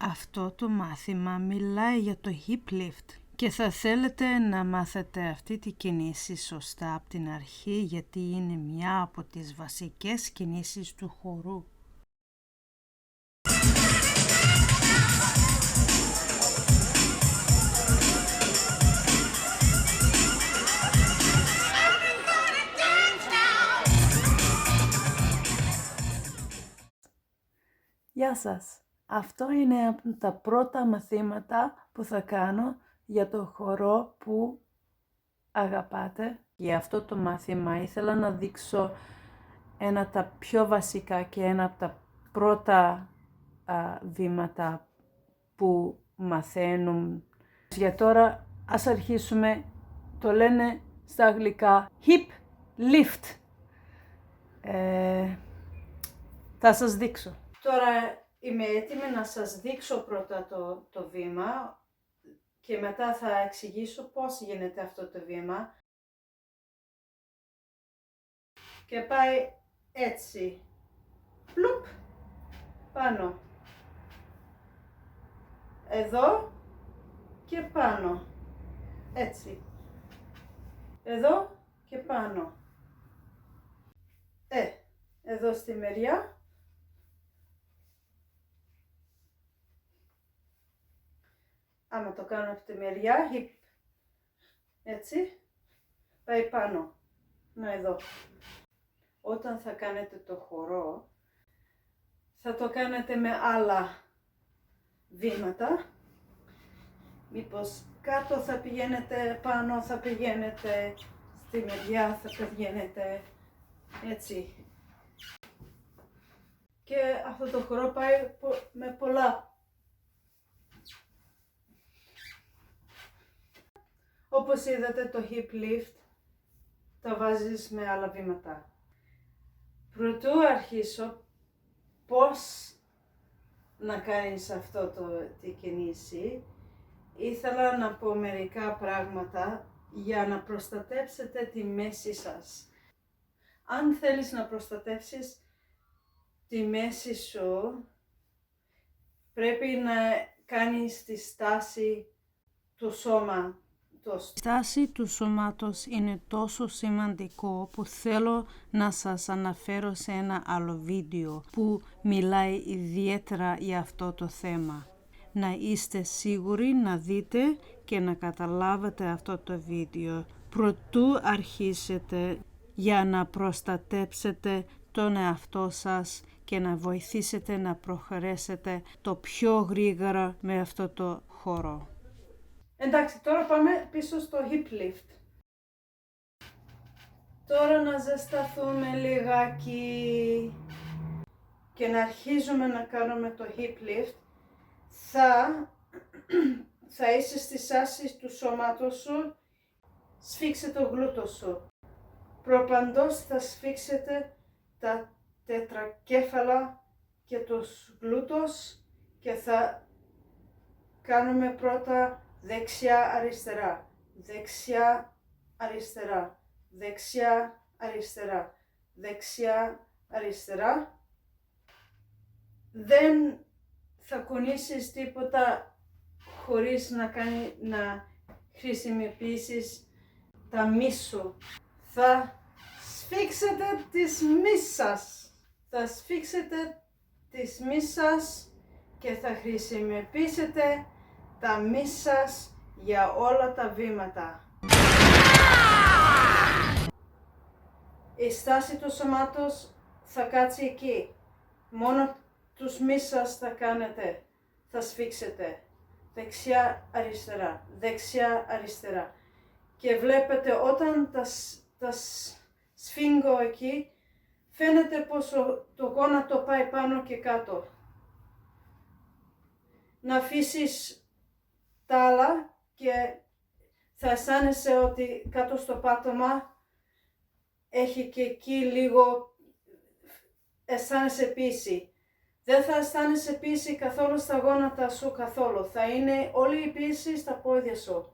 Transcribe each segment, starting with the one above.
Αυτό το μάθημα μιλάει για το hip lift και θα θέλετε να μάθετε αυτή τη κίνηση σωστά από την αρχή, γιατί είναι μια από τις βασικές κινήσεις του χορού. Γεια σας! Αυτό είναι από τα πρώτα μαθήματα που θα κάνω για το χορό που αγαπάτε. Για αυτό το μάθημα ήθελα να δείξω ένα από τα πιο βασικά και ένα από τα πρώτα βήματα που μαθαίνουν. Για τώρα ας αρχίσουμε, το λένε στα αγγλικά hip lift. Θα σας δείξω. Τώρα είμαι έτοιμη να σας δείξω πρώτα το βήμα και μετά θα εξηγήσω πώς γίνεται αυτό το βήμα. Και πάει έτσι. Πλουπ, πάνω. Εδώ και πάνω. Έτσι. Εδώ και πάνω. Εδώ στη μεριά. Άμα το κάνω από τη μεριά, έτσι, πάει πάνω. Να εδώ. Όταν θα κάνετε το χορό, θα το κάνετε με άλλα βήματα. Μήπως κάτω θα πηγαίνετε, πάνω θα πηγαίνετε, στη μεριά θα πηγαίνετε, έτσι. Και αυτό το χορό πάει με πολλά. Όπως είδατε το hip lift, το βάζεις με άλλα βήματα. Προτού αρχίσω πώς να κάνεις αυτό τη κίνηση, ήθελα να πω μερικά πράγματα για να προστατέψετε τη μέση σας. Αν θέλεις να προστατεύσεις τη μέση σου, πρέπει να κάνεις τη στάση του σώμα. Η στάση του σώματος είναι τόσο σημαντικό που θέλω να σας αναφέρω σε ένα άλλο βίντεο που μιλάει ιδιαίτερα για αυτό το θέμα. Να είστε σίγουροι να δείτε και να καταλάβετε αυτό το βίντεο προτού αρχίσετε, για να προστατέψετε τον εαυτό σας και να βοηθήσετε να προχωρήσετε το πιο γρήγορα με αυτό το χώρο. Εντάξει, τώρα πάμε πίσω στο hip lift. Τώρα να ζεσταθούμε λιγάκι και να αρχίζουμε να κάνουμε το hip lift. Θα είσαι στη στάση του σώματος σου, σφίξε το γλούτο σου. Προπαντός θα σφίξετε τα τετρακέφαλα και τους γλούτος και θα κάνουμε πρώτα δεξιά αριστερά, δεξιά αριστερά, δεξιά αριστερά, δεξιά αριστερά. Δεν θα κουνήσεις τίποτα χωρίς να χρησιμοποιήσεις τα μίσου. Θα σφίξετε τις μίσας. Θα σφίξετε τις μίσας και θα χρησιμοποιήσετε τα μίσας για όλα τα βήματα. Η στάση του σώματος θα κάτσει εκεί. Μόνο τους μίσας θα κάνετε. Θα σφίξετε. Δεξιά, αριστερά. Δεξιά, αριστερά. Και βλέπετε όταν τα σφίγγω εκεί, φαίνεται πως το γόνατο πάει πάνω και κάτω. Να αφήσεις τα άλλα και θα αισθάνεσαι ότι κάτω στο πάτωμα έχει και εκεί λίγο, αισθάνεσαι πίεση. Δεν θα αισθάνεσαι πίεση καθόλου στα γόνατα σου καθόλου. Θα είναι όλη η πίεση στα πόδια σου.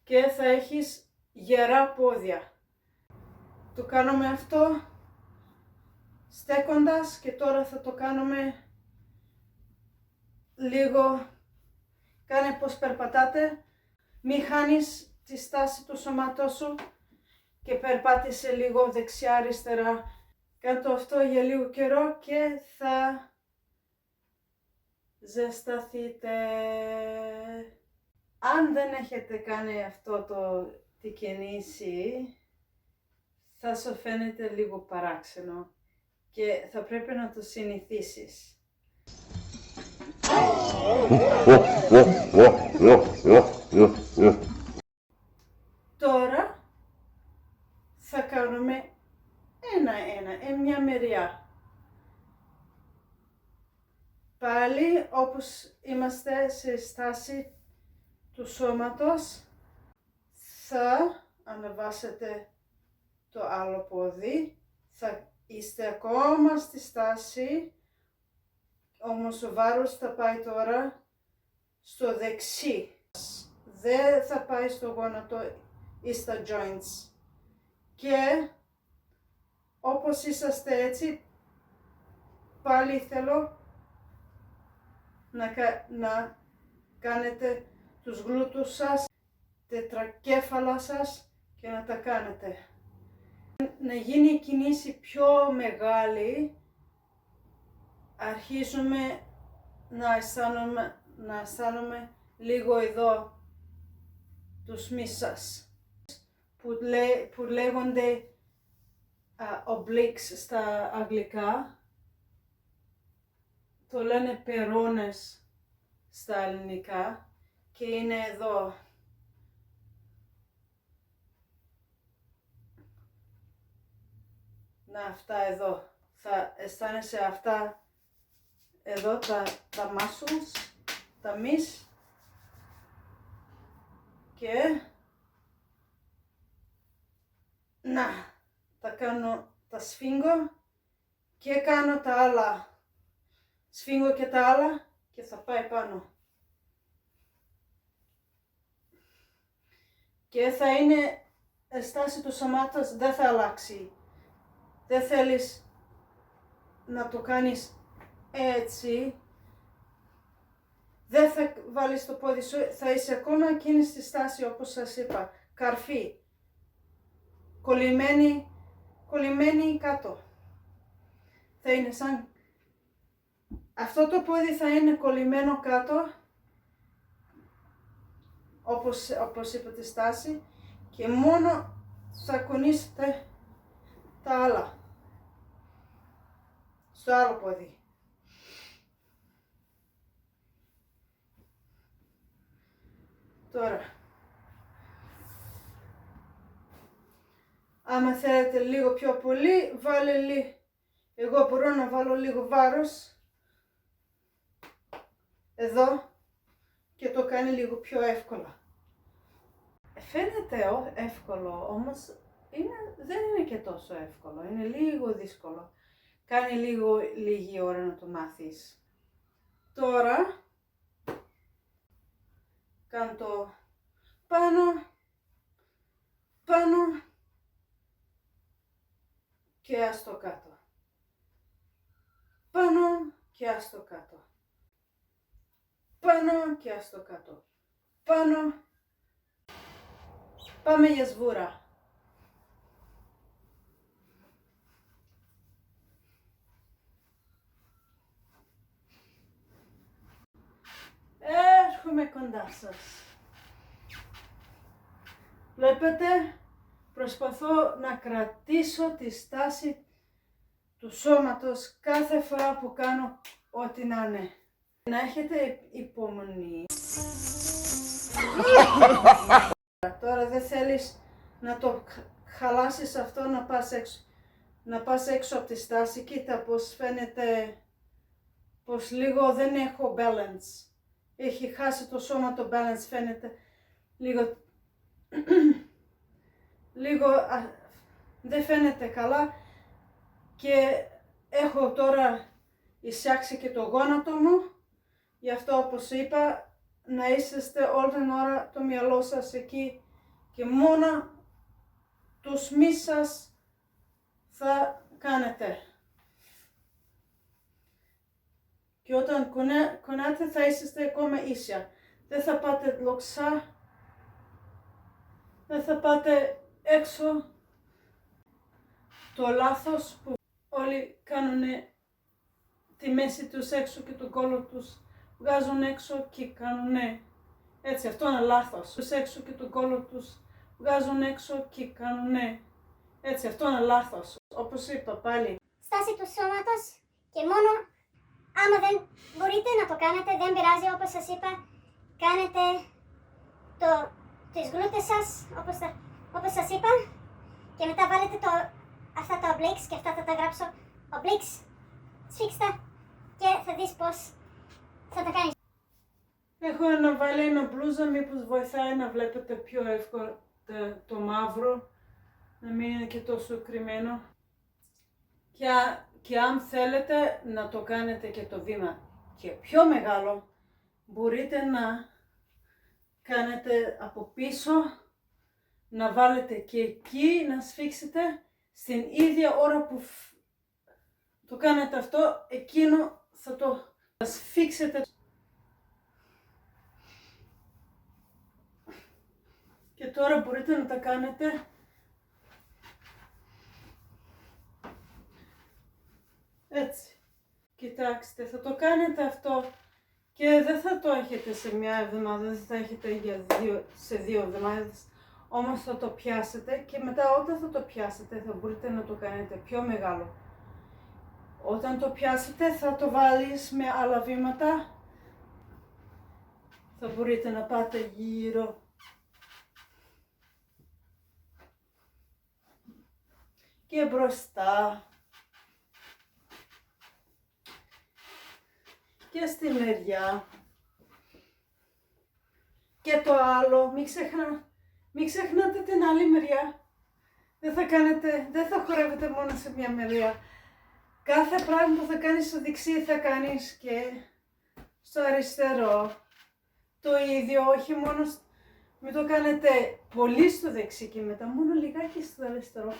Και θα έχεις γερά πόδια. Το κάνουμε αυτό στέκοντας και τώρα θα το κάνουμε λίγο, κάνε πως περπατάτε, μη χάνεις τη στάση του σώματός σου και περπάτησε λίγο δεξιά-αριστερά. Κάνε το αυτό για λίγο καιρό και θα ζεσταθείτε. Αν δεν έχετε κάνει αυτό τη κίνηση, θα σου φαίνεται λίγο παράξενο και θα πρέπει να το συνηθίσεις. Τώρα θα κάνουμε μια μεριά. Πάλι όπως είμαστε σε στάση του σώματος, θα ανεβάσετε το άλλο πόδι, θα είστε ακόμα στη στάση, όμως ο βάρος θα πάει τώρα στο δεξί. Δεν θα πάει στο γόνατο ή στα joints. Και όπως είσαστε έτσι, πάλι θέλω να κάνετε τους γλούτους σας, τετρακέφαλα σας και να τα κάνετε. Να γίνει η κίνηση πιο μεγάλη, αρχίζουμε να αισθάνομαι λίγο εδώ τους μυς σας, που λέγονται obliques στα αγγλικά, το λένε περώνες στα ελληνικά και είναι εδώ. Αυτά εδώ. Θα αισθάνεσαι αυτά εδώ, τα muscles, τα μυς και τα σφίγγω και κάνω τα άλλα. Σφίγγω και τα άλλα και θα πάει πάνω. Και θα είναι η στάση του σώματος, δεν θα αλλάξει. Δεν θέλεις να το κάνεις έτσι. Δεν θα βάλεις το πόδι σου, θα είσαι ακόμα εκείνη στη στάση όπως σας είπα. Καρφί. Κολλημένη κάτω. Θα είναι σαν... Αυτό το πόδι θα είναι κολλημένο κάτω, όπως είπα τη στάση, και μόνο θα κουνήσετε τα άλλα, στο άλλο πόδι. Τώρα, άμα θέλετε λίγο πιο πολύ, βάλε λίγο. Εγώ μπορώ να βάλω λίγο βάρος εδώ και το κάνει λίγο πιο εύκολα. Φαίνεται εύκολο, όμως δεν είναι και τόσο εύκολο, είναι λίγο δύσκολο. Κάνει λίγη ώρα να το μάθεις. Τώρα, κάνω το πάνω και άστο κάτω. Πάνω και άστο κάτω. Πάνω και άστο κάτω. Πάνω. Πάμε για σβούρα. Έρχομαι κοντά σας. Βλέπετε, προσπαθώ να κρατήσω τη στάση του σώματος κάθε φορά που κάνω ό,τι να είναι. Να έχετε υπομονή. Τώρα δεν θέλεις να το χαλάσεις αυτό, να πας έξω από τη στάση. Κοίτα πως φαίνεται πως λίγο δεν έχω balance. Έχει χάσει το σώμα το balance, φαίνεται λίγο δεν φαίνεται καλά και έχω τώρα εισιάξει και το γόνατο μου. Γι' αυτό όπως είπα, να είσαστε όλη την ώρα το μυαλό σας εκεί και μόνο τους μυς σας θα κάνετε. Και όταν κουνάτε θα είσαστε ακόμα ίσια. Δεν θα πάτε λοξά, δεν θα πάτε έξω. Το λάθος που όλοι κάνουν τη μέση τους έξω και το κόλλο τους βγάζουν έξω και κάνουν έτσι, αυτό είναι λάθος. Τους έξω και το κόλλο τους βγάζουν έξω και κάνουν έτσι, αυτό είναι λάθος. Όπως είπα πάλι. Στάση του σώματος και μόνο άμα δεν μπορείτε να το κάνετε, δεν πειράζει, όπως σας είπα, κάνετε τις γλούτες σας, όπως σας είπα, και μετά βάλετε αυτά τα obliques και αυτά θα τα γράψω, obliques, σφίξτε και θα δεις πώς θα τα κάνεις. Έχω αναβάλει ένα μπλούζα, μήπως βοηθάει να βλέπετε πιο εύκολα το μαύρο, να μην είναι και τόσο κρυμμένο. Και αν θέλετε να το κάνετε και το βήμα και πιο μεγάλο, μπορείτε να κάνετε από πίσω, να βάλετε και εκεί, να σφίξετε στην ίδια ώρα που το κάνετε αυτό, εκείνο θα το σφίξετε. Και τώρα μπορείτε να τα κάνετε έτσι. Κοιτάξτε, θα το κάνετε αυτό και δεν θα το έχετε σε μια εβδομάδα, δεν θα έχετε σε 2 εβδομάδες. Όμως θα το πιάσετε και μετά όταν θα το πιάσετε θα μπορείτε να το κάνετε πιο μεγάλο. Όταν το πιάσετε θα το βάλεις με άλλα βήματα. Θα μπορείτε να πάτε γύρω. Και μπροστά. Και στη μεριά. Και το άλλο, μην ξεχνάτε την άλλη μεριά. Δεν θα χορεύετε μόνο σε μια μεριά. Κάθε πράγμα που θα κάνεις στο δεξί θα κάνεις και στο αριστερό. Το ίδιο, όχι μόνο, μην το κάνετε πολύ στο δεξί και μετά μόνο λιγάκι στο αριστερό.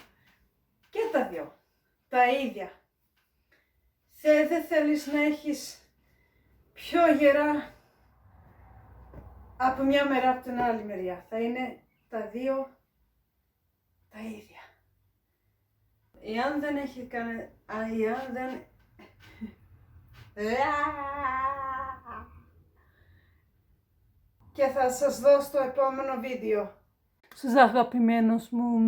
Και τα δύο, τα ίδια. Δεν θέλεις να έχεις πιο γερά από μια μεριά από την άλλη μεριά. Θα είναι τα δύο τα ίδια. Εάν δεν έχει κάνει, εάν δεν... Και θα σας δω στο επόμενο βίντεο. Στους αγαπημένους μου.